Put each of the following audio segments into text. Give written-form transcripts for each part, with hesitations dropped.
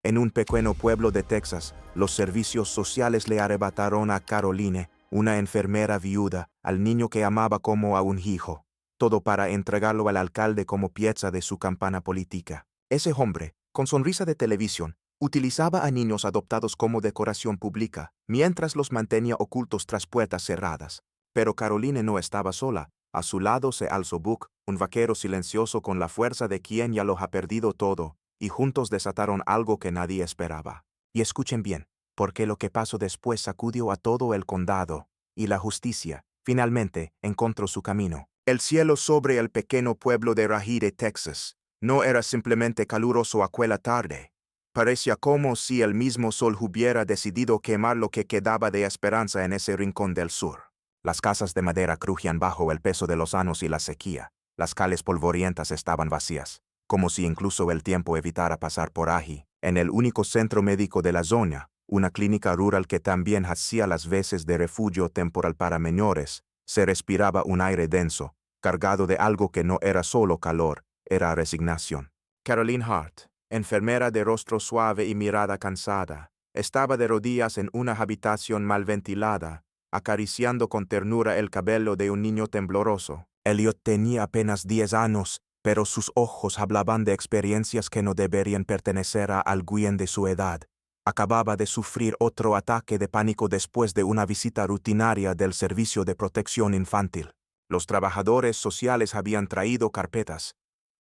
En un pequeño pueblo de Texas, los servicios sociales le arrebataron a Caroline, una enfermera viuda, al niño que amaba como a un hijo, todo para entregarlo al alcalde como pieza de su campaña política. Ese hombre, con sonrisa de televisión, utilizaba a niños adoptados como decoración pública, mientras los mantenía ocultos tras puertas cerradas. Pero Caroline no estaba sola. A su lado se alzó Buck, un vaquero silencioso con la fuerza de quien ya lo ha perdido todo, y juntos desataron algo que nadie esperaba. Y escuchen bien, porque lo que pasó después sacudió a todo el condado, y la justicia, finalmente, encontró su camino. El cielo sobre el pequeño pueblo de Rahide, Texas, no era simplemente caluroso aquella tarde. Parecía como si el mismo sol hubiera decidido quemar lo que quedaba de esperanza en ese rincón del sur. Las casas de madera crujían bajo el peso de los años y la sequía. Las calles polvorientas estaban vacías, como si incluso el tiempo evitara pasar por allí. En el único centro médico de la zona, una clínica rural que también hacía las veces de refugio temporal para menores, se respiraba un aire denso, cargado de algo que no era solo calor, era resignación. Caroline Hart, enfermera de rostro suave y mirada cansada, estaba de rodillas en una habitación mal ventilada, acariciando con ternura el cabello de un niño tembloroso. Elliot tenía apenas 10 años, pero sus ojos hablaban de experiencias que no deberían pertenecer a alguien de su edad. Acababa de sufrir otro ataque de pánico después de una visita rutinaria del Servicio de Protección Infantil. Los trabajadores sociales habían traído carpetas,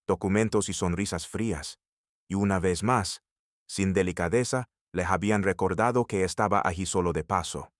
documentos y sonrisas frías, y una vez más, sin delicadeza, les habían recordado que estaba allí solo de paso.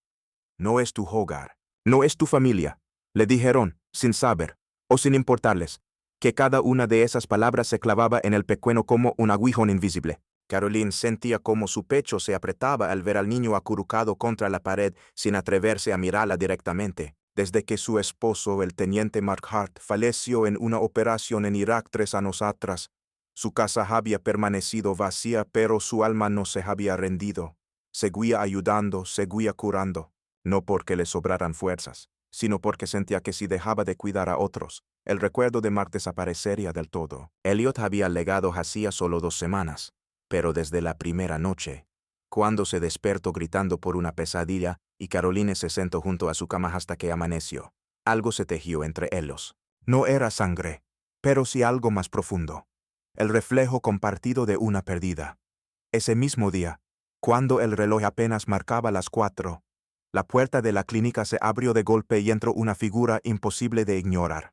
No es tu hogar, no es tu familia, le dijeron, sin saber, o sin importarles, que cada una de esas palabras se clavaba en el pequeño como un aguijón invisible. Caroline sentía como su pecho se apretaba al ver al niño acurrucado contra la pared sin atreverse a mirarla directamente. Desde que su esposo, el teniente Mark Hart, falleció en una operación en Irak 3 años atrás, su casa había permanecido vacía, pero su alma no se había rendido. Seguía ayudando, seguía curando. No porque le sobraran fuerzas, sino porque sentía que si dejaba de cuidar a otros, el recuerdo de Mark desaparecería del todo. Elliot había legado hacía solo 2 semanas, pero desde la primera noche, cuando se despertó gritando por una pesadilla y Caroline se sentó junto a su cama hasta que amaneció, algo se tejió entre ellos. No era sangre, pero sí algo más profundo. El reflejo compartido de una pérdida. Ese mismo día, cuando el reloj apenas marcaba las 4, la puerta de la clínica se abrió de golpe y entró una figura imposible de ignorar.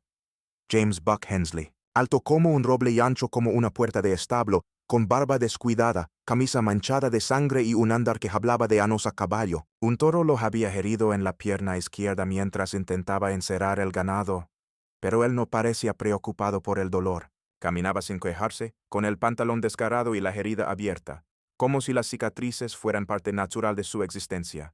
James Buck Hensley, alto como un roble y ancho como una puerta de establo, con barba descuidada, camisa manchada de sangre y un andar que hablaba de anos a caballo. Un toro lo había herido en la pierna izquierda mientras intentaba encerrar el ganado, pero él no parecía preocupado por el dolor. Caminaba sin quejarse, con el pantalón desgarrado y la herida abierta, como si las cicatrices fueran parte natural de su existencia.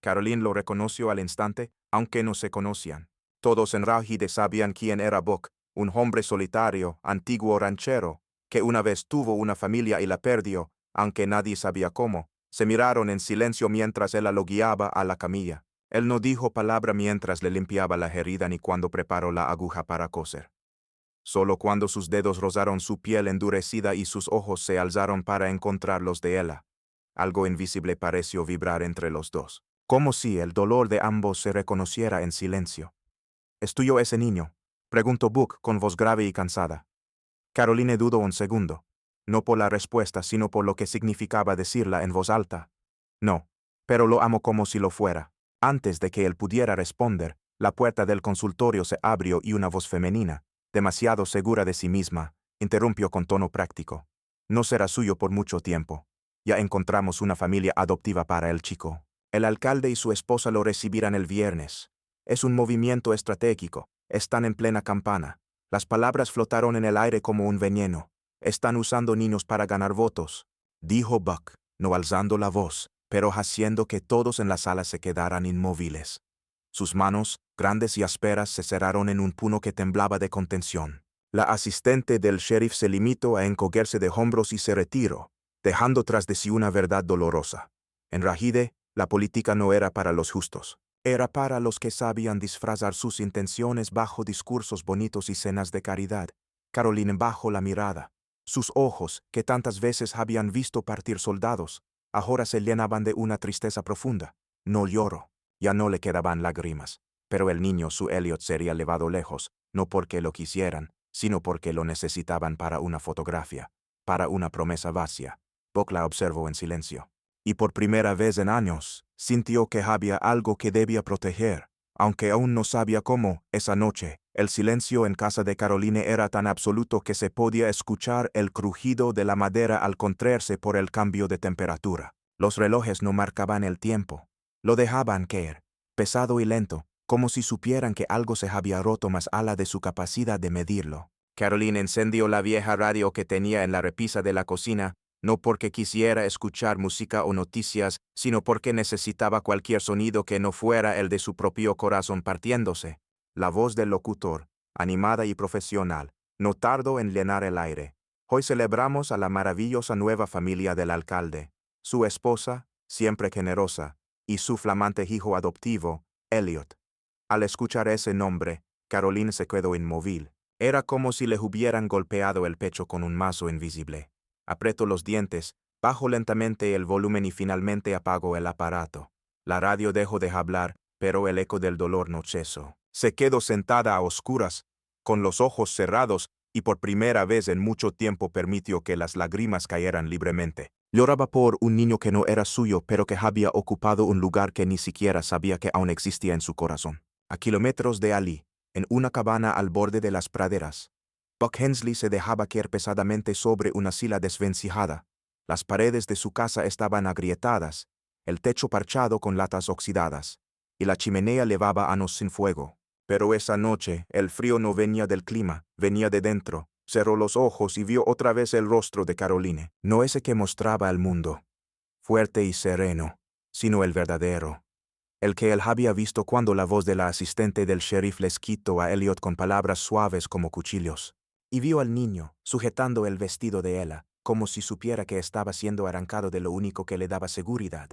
Caroline lo reconoció al instante, aunque no se conocían. Todos en Rahide sabían quién era Buck, un hombre solitario, antiguo ranchero, que una vez tuvo una familia y la perdió, aunque nadie sabía cómo. Se miraron en silencio mientras él lo guiaba a la camilla. Él no dijo palabra mientras le limpiaba la herida ni cuando preparó la aguja para coser. Solo cuando sus dedos rozaron su piel endurecida y sus ojos se alzaron para encontrar los de ella, algo invisible pareció vibrar entre los dos, como si el dolor de ambos se reconociera en silencio. ¿Es tuyo ese niño?, preguntó Buck con voz grave y cansada. Caroline dudó un segundo, no por la respuesta sino por lo que significaba decirla en voz alta. No, pero lo amo como si lo fuera. Antes de que él pudiera responder, la puerta del consultorio se abrió y una voz femenina, demasiado segura de sí misma, interrumpió con tono práctico. No será suyo por mucho tiempo. Ya encontramos una familia adoptiva para el chico. El alcalde y su esposa lo recibirán el viernes. Es un movimiento estratégico. Están en plena campaña. Las palabras flotaron en el aire como un veneno. Están usando niños para ganar votos, dijo Buck, no alzando la voz, pero haciendo que todos en la sala se quedaran inmóviles. Sus manos, grandes y ásperas, se cerraron en un puño que temblaba de contención. La asistente del sheriff se limitó a encogerse de hombros y se retiró, dejando tras de sí una verdad dolorosa. En Rahide, la política no era para los justos. Era para los que sabían disfrazar sus intenciones bajo discursos bonitos y cenas de caridad. Caroline bajó la mirada. Sus ojos, que tantas veces habían visto partir soldados, ahora se llenaban de una tristeza profunda. No lloró, ya no le quedaban lágrimas, pero el niño, su Elliot, sería llevado lejos, no porque lo quisieran, sino porque lo necesitaban para una fotografía, para una promesa vacía. Buck la observó en silencio. Y por primera vez en años, sintió que había algo que debía proteger. Aunque aún no sabía cómo, esa noche, el silencio en casa de Caroline era tan absoluto que se podía escuchar el crujido de la madera al contraerse por el cambio de temperatura. Los relojes no marcaban el tiempo. Lo dejaban caer, pesado y lento, como si supieran que algo se había roto más allá de su capacidad de medirlo. Caroline encendió la vieja radio que tenía en la repisa de la cocina, no porque quisiera escuchar música o noticias, sino porque necesitaba cualquier sonido que no fuera el de su propio corazón partiéndose. La voz del locutor, animada y profesional, no tardó en llenar el aire. Hoy celebramos a la maravillosa nueva familia del alcalde, su esposa, siempre generosa, y su flamante hijo adoptivo, Elliot. Al escuchar ese nombre, Caroline se quedó inmóvil. Era como si le hubieran golpeado el pecho con un mazo invisible. Apretó los dientes, bajó lentamente el volumen y finalmente apagó el aparato. La radio dejó de hablar, pero el eco del dolor no cesó. Se quedó sentada a oscuras, con los ojos cerrados, y por primera vez en mucho tiempo permitió que las lágrimas cayeran libremente. Lloraba por un niño que no era suyo, pero que había ocupado un lugar que ni siquiera sabía que aún existía en su corazón. A kilómetros de allí, en una cabana al borde de las praderas, Buck Hensley se dejaba caer pesadamente sobre una silla desvencijada. Las paredes de su casa estaban agrietadas, el techo parchado con latas oxidadas, y la chimenea levaba años sin fuego. Pero esa noche el frío no venía del clima, venía de dentro. Cerró los ojos y vio otra vez el rostro de Caroline, no ese que mostraba al mundo, fuerte y sereno, sino el verdadero, el que él había visto cuando la voz de la asistente del sheriff les quitó a Elliot con palabras suaves como cuchillos. Y vio al niño, sujetando el vestido de ella, como si supiera que estaba siendo arrancado de lo único que le daba seguridad.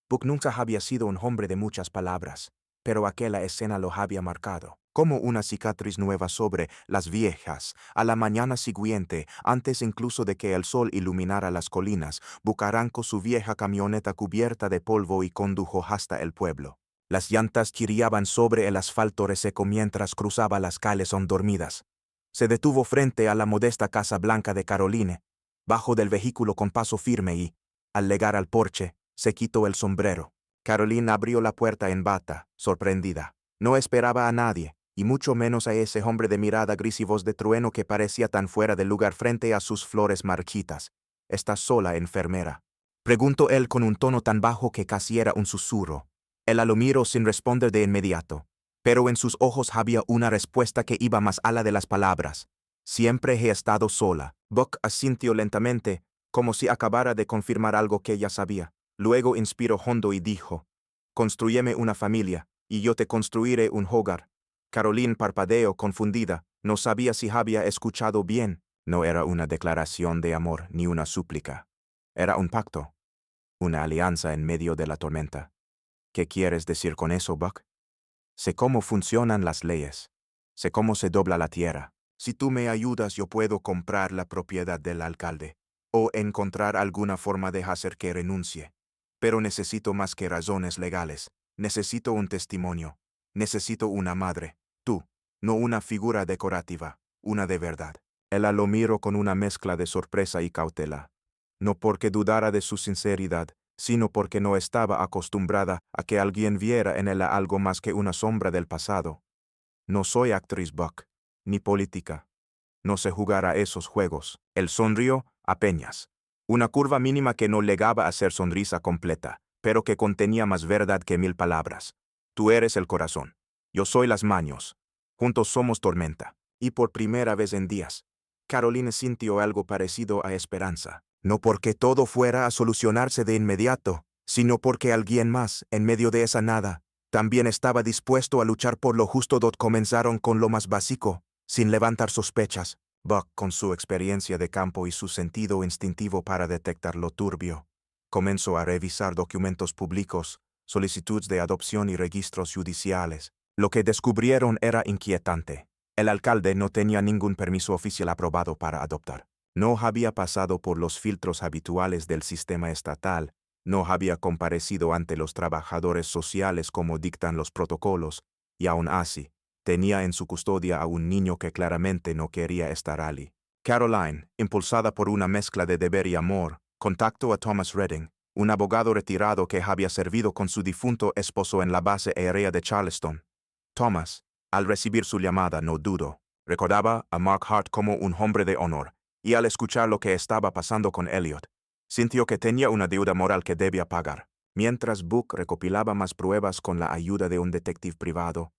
Buck nunca había sido un hombre de muchas palabras, pero aquella escena lo había marcado, como una cicatriz nueva sobre las viejas. A la mañana siguiente, antes incluso de que el sol iluminara las colinas, Buck arrancó su vieja camioneta cubierta de polvo y condujo hasta el pueblo. Las llantas chirriaban sobre el asfalto reseco mientras cruzaba las calles aún dormidas. Se detuvo frente a la modesta casa blanca de Caroline, bajo del vehículo con paso firme y, al llegar al porche, se quitó el sombrero. Caroline abrió la puerta en bata, sorprendida. No esperaba a nadie, y mucho menos a ese hombre de mirada gris y voz de trueno que parecía tan fuera de lugar frente a sus flores marchitas. ¿Estás sola, enfermera?, preguntó él con un tono tan bajo que casi era un susurro. Ella lo miró sin responder de inmediato, pero en sus ojos había una respuesta que iba más allá de las palabras. Siempre he estado sola. Buck asintió lentamente, como si acabara de confirmar algo que ya sabía. Luego inspiró hondo y dijo: «Constrúyeme una familia, y yo te construiré un hogar». Caroline parpadeó confundida, no sabía si había escuchado bien. No era una declaración de amor ni una súplica. Era un pacto, una alianza en medio de la tormenta. ¿Qué quieres decir con eso, Buck? Sé cómo funcionan las leyes. Sé cómo se dobla la tierra. Si tú me ayudas, yo puedo comprar la propiedad del alcalde, o encontrar alguna forma de hacer que renuncie. Pero necesito más que razones legales. Necesito un testimonio. Necesito una madre. Tú, no una figura decorativa, una de verdad. Ella lo miró con una mezcla de sorpresa y cautela. No porque dudara de su sinceridad, sino porque no estaba acostumbrada a que alguien viera en ella algo más que una sombra del pasado. No soy actriz, Buck, ni política. No sé jugar a esos juegos. Él sonrió, apenas. Una curva mínima que no llegaba a ser sonrisa completa, pero que contenía más verdad que 1000 palabras. Tú eres el corazón. Yo soy las manos. Juntos somos tormenta. Y por primera vez en días, Caroline sintió algo parecido a esperanza. No porque todo fuera a solucionarse de inmediato, sino porque alguien más, en medio de esa nada, también estaba dispuesto a luchar por lo justo. Comenzaron con lo más básico, sin levantar sospechas. Buck, con su experiencia de campo y su sentido instintivo para detectar lo turbio, comenzó a revisar documentos públicos, solicitudes de adopción y registros judiciales. Lo que descubrieron era inquietante. El alcalde no tenía ningún permiso oficial aprobado para adoptar. No había pasado por los filtros habituales del sistema estatal, no había comparecido ante los trabajadores sociales como dictan los protocolos, y aún así, tenía en su custodia a un niño que claramente no quería estar allí. Caroline, impulsada por una mezcla de deber y amor, contactó a Thomas Redding, un abogado retirado que había servido con su difunto esposo en la base aérea de Charleston. Thomas, al recibir su llamada, no dudó. Recordaba a Mark Hart como un hombre de honor, y al escuchar lo que estaba pasando con Elliot, sintió que tenía una deuda moral que debía pagar. Mientras Book recopilaba más pruebas con la ayuda de un detective privado,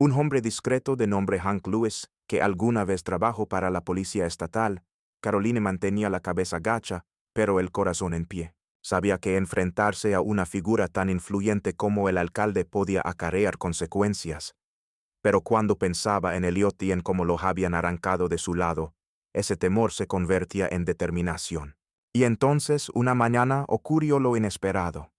un hombre discreto de nombre Hank Lewis, que alguna vez trabajó para la policía estatal, Caroline mantenía la cabeza gacha, pero el corazón en pie. Sabía que enfrentarse a una figura tan influyente como el alcalde podía acarrear consecuencias. Pero cuando pensaba en Elliot y en cómo lo habían arrancado de su lado, ese temor se convertía en determinación. Y entonces, una mañana, ocurrió lo inesperado.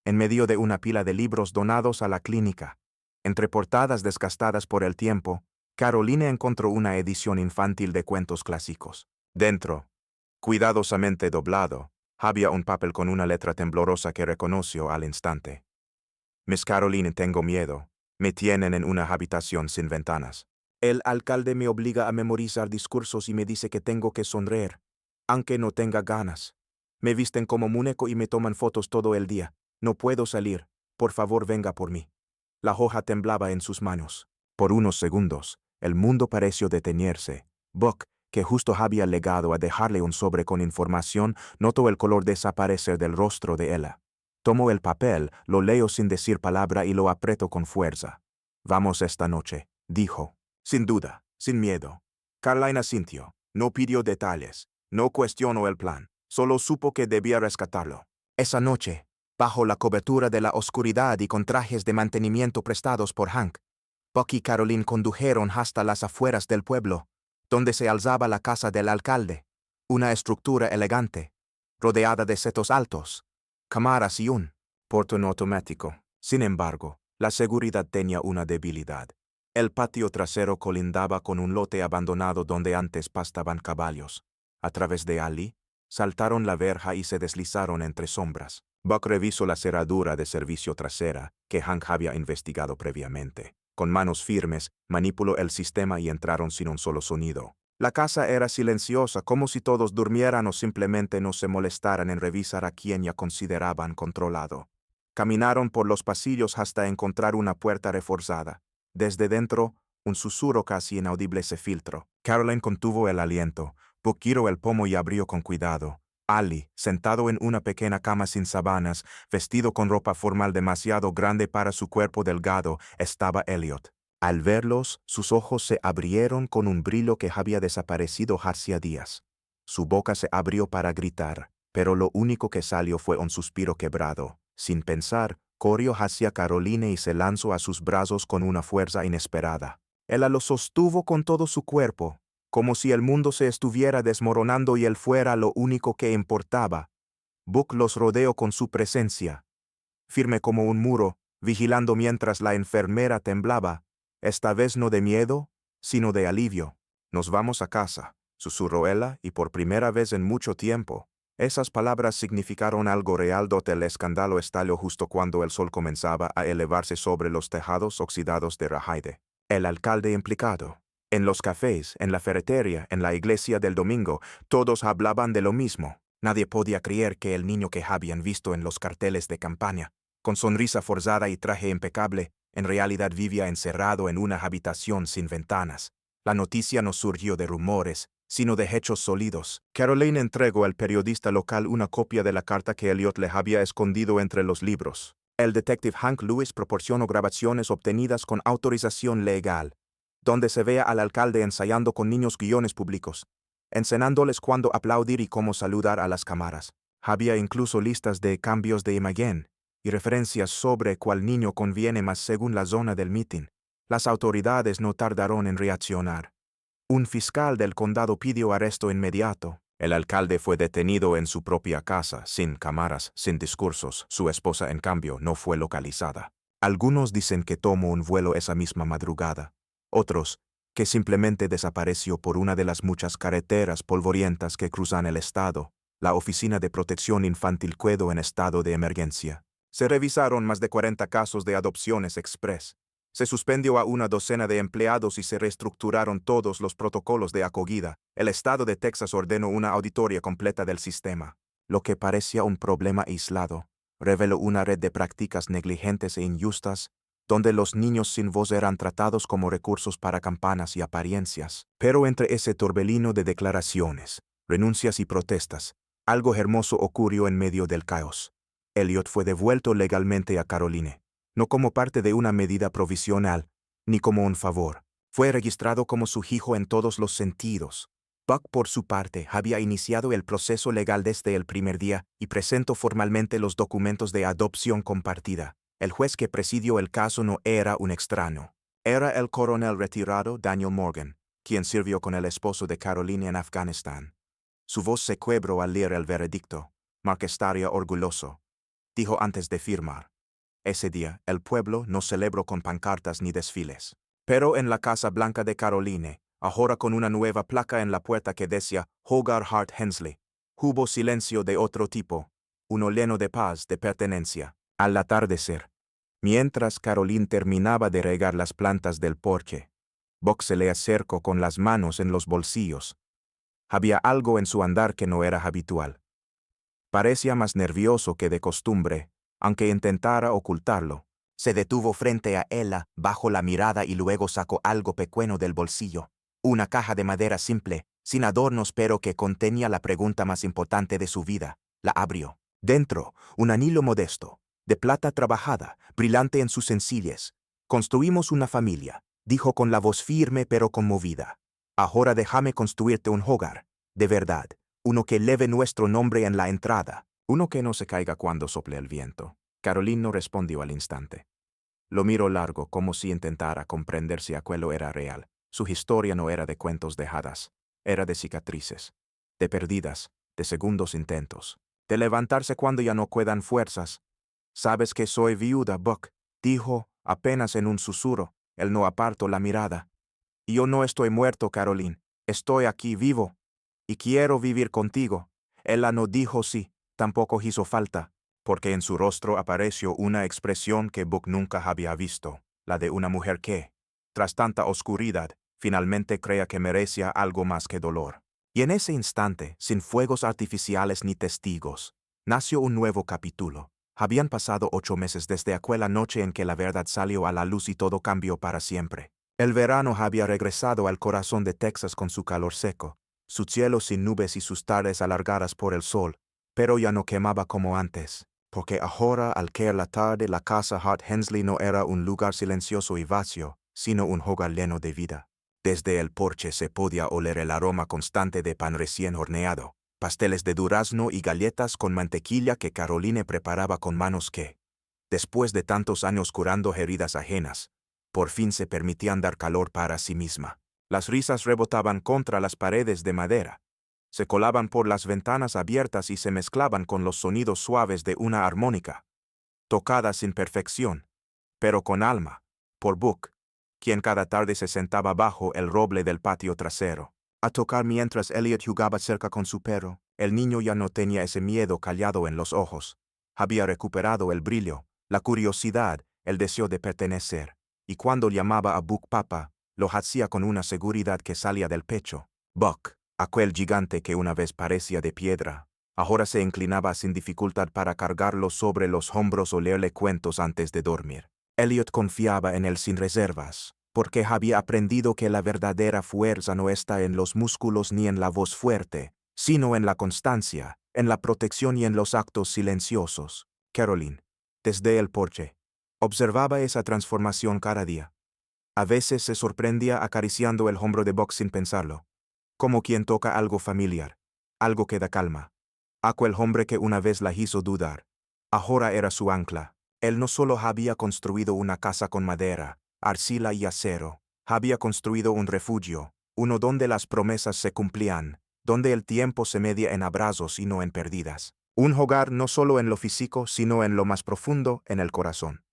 En medio de una pila de libros donados a la clínica, entre portadas desgastadas por el tiempo, Caroline encontró una edición infantil de cuentos clásicos. Dentro, cuidadosamente doblado, había un papel con una letra temblorosa que reconoció al instante. Miss Caroline, tengo miedo. Me tienen en una habitación sin ventanas. El alcalde me obliga a memorizar discursos y me dice que tengo que sonreír, aunque no tenga ganas. Me visten como muñeco y me toman fotos todo el día. No puedo salir. Por favor, venga por mí. La hoja temblaba en sus manos. Por unos segundos, el mundo pareció detenerse. Buck, que justo había llegado a dejarle un sobre con información, notó el color desaparecer del rostro de ella. Tomó el papel, lo leyó sin decir palabra y lo apretó con fuerza. Vamos esta noche, dijo. Sin duda, sin miedo. Caroline asintió. No pidió detalles. No cuestionó el plan. Solo supo que debía rescatarlo. Esa noche, bajo la cobertura de la oscuridad y con trajes de mantenimiento prestados por Hank, Buck y Caroline condujeron hasta las afueras del pueblo, donde se alzaba la casa del alcalde, una estructura elegante, rodeada de setos altos, cámaras y un portón automático. Sin embargo, la seguridad tenía una debilidad. El patio trasero colindaba con un lote abandonado donde antes pastaban caballos. A través de allí, saltaron la verja y se deslizaron entre sombras. Buck revisó la cerradura de servicio trasera que Hank había investigado previamente. Con manos firmes, manipuló el sistema y entraron sin un solo sonido. La casa era silenciosa, como si todos durmieran o simplemente no se molestaran en revisar a quien ya consideraban controlado. Caminaron por los pasillos hasta encontrar una puerta reforzada. Desde dentro, un susurro casi inaudible se filtró. Caroline contuvo el aliento, Buck giró el pomo y abrió con cuidado. Ali, sentado en una pequeña cama sin sábanas, vestido con ropa formal demasiado grande para su cuerpo delgado, estaba Elliot. Al verlos, sus ojos se abrieron con un brillo que había desaparecido hacía días. Su boca se abrió para gritar, pero lo único que salió fue un suspiro quebrado. Sin pensar, corrió hacia Caroline y se lanzó a sus brazos con una fuerza inesperada. Ella lo sostuvo con todo su cuerpo, como si el mundo se estuviera desmoronando y él fuera lo único que importaba. Buck los rodeó con su presencia, firme como un muro, vigilando mientras la enfermera temblaba, esta vez no de miedo, sino de alivio. Nos vamos a casa, susurró ella, y por primera vez en mucho tiempo. Esas palabras significaron algo real, donde el escándalo estalló justo cuando el sol comenzaba a elevarse sobre los tejados oxidados de Rahaide. El alcalde implicado. En los cafés, en la ferretería, en la iglesia del domingo, todos hablaban de lo mismo. Nadie podía creer que el niño que habían visto en los carteles de campaña, con sonrisa forzada y traje impecable, en realidad vivía encerrado en una habitación sin ventanas. La noticia no surgió de rumores, sino de hechos sólidos. Caroline entregó al periodista local una copia de la carta que Elliot le había escondido entre los libros. El detective Hank Lewis proporcionó grabaciones obtenidas con autorización legal, donde se ve al alcalde ensayando con niños guiones públicos, enseñándoles cuándo aplaudir y cómo saludar a las cámaras. Había incluso listas de cambios de imagen y referencias sobre cuál niño conviene más según la zona del mitin. Las autoridades no tardaron en reaccionar. Un fiscal del condado pidió arresto inmediato. El alcalde fue detenido en su propia casa, sin cámaras, sin discursos. Su esposa, en cambio, no fue localizada. Algunos dicen que tomó un vuelo esa misma madrugada. Otros, que simplemente desapareció por una de las muchas carreteras polvorientas que cruzan el estado. La Oficina de Protección Infantil quedó en estado de emergencia. Se revisaron más de 40 casos de adopciones express. Se suspendió a una docena de empleados y se reestructuraron todos los protocolos de acogida. El estado de Texas ordenó una auditoría completa del sistema. Lo que parecía un problema aislado reveló una red de prácticas negligentes e injustas, donde los niños sin voz eran tratados como recursos para campanas y apariencias. Pero entre ese torbellino de declaraciones, renuncias y protestas, algo hermoso ocurrió en medio del caos. Elliot fue devuelto legalmente a Caroline, no como parte de una medida provisional, ni como un favor. Fue registrado como su hijo en todos los sentidos. Buck, por su parte, había iniciado el proceso legal desde el primer día y presentó formalmente los documentos de adopción compartida. El juez que presidió el caso no era un extraño. Era el coronel retirado Daniel Morgan, quien sirvió con el esposo de Caroline en Afganistán. Su voz se quebró al leer el veredicto. Mark estaría orgulloso, dijo antes de firmar. Ese día, el pueblo no celebró con pancartas ni desfiles. Pero en la Casa Blanca de Caroline, ahora con una nueva placa en la puerta que decía Hogar Hart Hensley, hubo silencio de otro tipo, uno lleno de paz, de pertenencia. Al atardecer, mientras Caroline terminaba de regar las plantas del porche, Buck se le acercó con las manos en los bolsillos. Había algo en su andar que no era habitual. Parecía más nervioso que de costumbre, aunque intentara ocultarlo. Se detuvo frente a ella, bajó la mirada y luego sacó algo pequeño del bolsillo. Una caja de madera simple, sin adornos, pero que contenía la pregunta más importante de su vida. La abrió. Dentro, un anillo modesto, de plata trabajada, brillante en su sencillez. Construimos una familia, dijo con la voz firme pero conmovida. Ahora déjame construirte un hogar, de verdad. Uno que leve nuestro nombre en la entrada. Uno que no se caiga cuando sople el viento. Caroline no respondió al instante. Lo miró largo, como si intentara comprender si aquello era real. Su historia no era de cuentos de hadas. Era de cicatrices, de perdidas, de segundos intentos, de levantarse cuando ya no quedan fuerzas. «Sabes que soy viuda, Buck», dijo, apenas en un susurro. Él no apartó la mirada. «Y yo no estoy muerto, Caroline. Estoy aquí vivo. Y quiero vivir contigo». Ella no dijo sí, tampoco hizo falta, porque en su rostro apareció una expresión que Buck nunca había visto, la de una mujer que, tras tanta oscuridad, finalmente crea que merecía algo más que dolor. Y en ese instante, sin fuegos artificiales ni testigos, nació un nuevo capítulo. Habían pasado 8 meses desde aquella noche en que la verdad salió a la luz y todo cambió para siempre. El verano había regresado al corazón de Texas con su calor seco, su cielo sin nubes y sus tardes alargadas por el sol, pero ya no quemaba como antes, porque ahora al caer la tarde la casa Hart Hensley no era un lugar silencioso y vacío, sino un hogar lleno de vida. Desde el porche se podía oler el aroma constante de pan recién horneado, pasteles de durazno y galletas con mantequilla que Caroline preparaba con manos que, después de tantos años curando heridas ajenas, por fin se permitían dar calor para sí misma. Las risas rebotaban contra las paredes de madera, se colaban por las ventanas abiertas y se mezclaban con los sonidos suaves de una armónica, tocada sin perfección, pero con alma, por Buck, quien cada tarde se sentaba bajo el roble del patio trasero, a tocar mientras Elliot jugaba cerca con su perro. El niño ya no tenía ese miedo callado en los ojos. Había recuperado el brillo, la curiosidad, el deseo de pertenecer, y cuando llamaba a Buck papá, lo hacía con una seguridad que salía del pecho. Buck, aquel gigante que una vez parecía de piedra, ahora se inclinaba sin dificultad para cargarlo sobre los hombros o leerle cuentos antes de dormir. Elliot confiaba en él sin reservas, porque había aprendido que la verdadera fuerza no está en los músculos ni en la voz fuerte, sino en la constancia, en la protección y en los actos silenciosos. Caroline, desde el porche, observaba esa transformación cada día. A veces se sorprendía acariciando el hombro de Buck sin pensarlo, como quien toca algo familiar, algo que da calma. Aquel hombre que una vez la hizo dudar, ahora era su ancla. Él no solo había construido una casa con madera, arcilla y acero, había construido un refugio, uno donde las promesas se cumplían, donde el tiempo se media en abrazos y no en perdidas. Un hogar no solo en lo físico, sino en lo más profundo, en el corazón.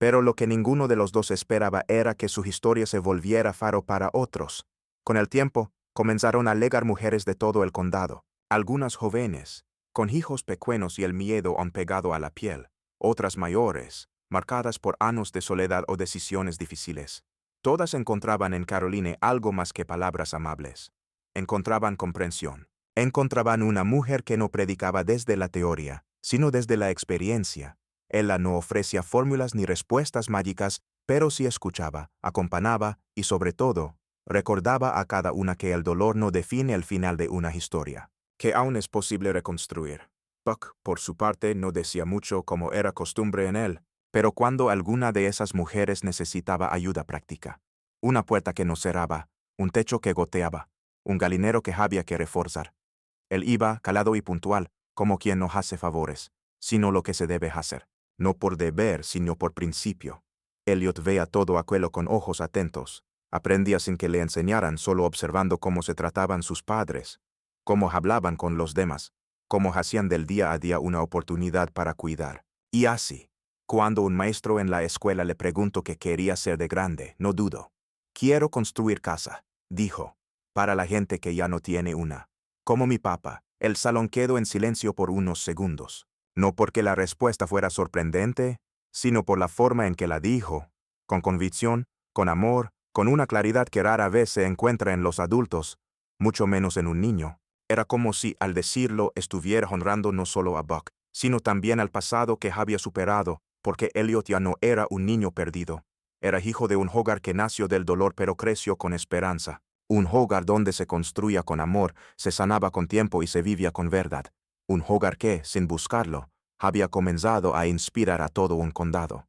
Pero lo que ninguno de los dos esperaba era que su historia se volviera faro para otros. Con el tiempo, comenzaron a llegar mujeres de todo el condado, algunas jóvenes, con hijos pequeños y el miedo aún pegado a la piel, otras mayores, marcadas por años de soledad o decisiones difíciles. Todas encontraban en Caroline algo más que palabras amables. Encontraban comprensión. Encontraban una mujer que no predicaba desde la teoría, sino desde la experiencia. Ella no ofrecía fórmulas ni respuestas mágicas, pero sí escuchaba, acompañaba y, sobre todo, recordaba a cada una que el dolor no define el final de una historia, que aún es posible reconstruir. Puck, por su parte, no decía mucho como era costumbre en él, pero cuando alguna de esas mujeres necesitaba ayuda práctica, una puerta que no cerraba, un techo que goteaba, un galinero que había que reforzar, él iba calado y puntual, como quien no hace favores, sino lo que se debe hacer, no por deber, sino por principio. Elliot veía todo aquello con ojos atentos. Aprendía sin que le enseñaran, solo observando cómo se trataban sus padres, cómo hablaban con los demás, cómo hacían del día a día una oportunidad para cuidar. Y así, cuando un maestro en la escuela le preguntó qué quería ser de grande, no dudó. Quiero construir casa, dijo, para la gente que ya no tiene una. Como mi papá. El salón quedó en silencio por unos segundos. No porque la respuesta fuera sorprendente, sino por la forma en que la dijo, con convicción, con amor, con una claridad que rara vez se encuentra en los adultos, mucho menos en un niño. Era como si, al decirlo, estuviera honrando no solo a Buck, sino también al pasado que había superado, porque Elliot ya no era un niño perdido. Era hijo de un hogar que nació del dolor pero creció con esperanza. Un hogar donde se construía con amor, se sanaba con tiempo y se vivía con verdad. Un hogar que, sin buscarlo, había comenzado a inspirar a todo un condado.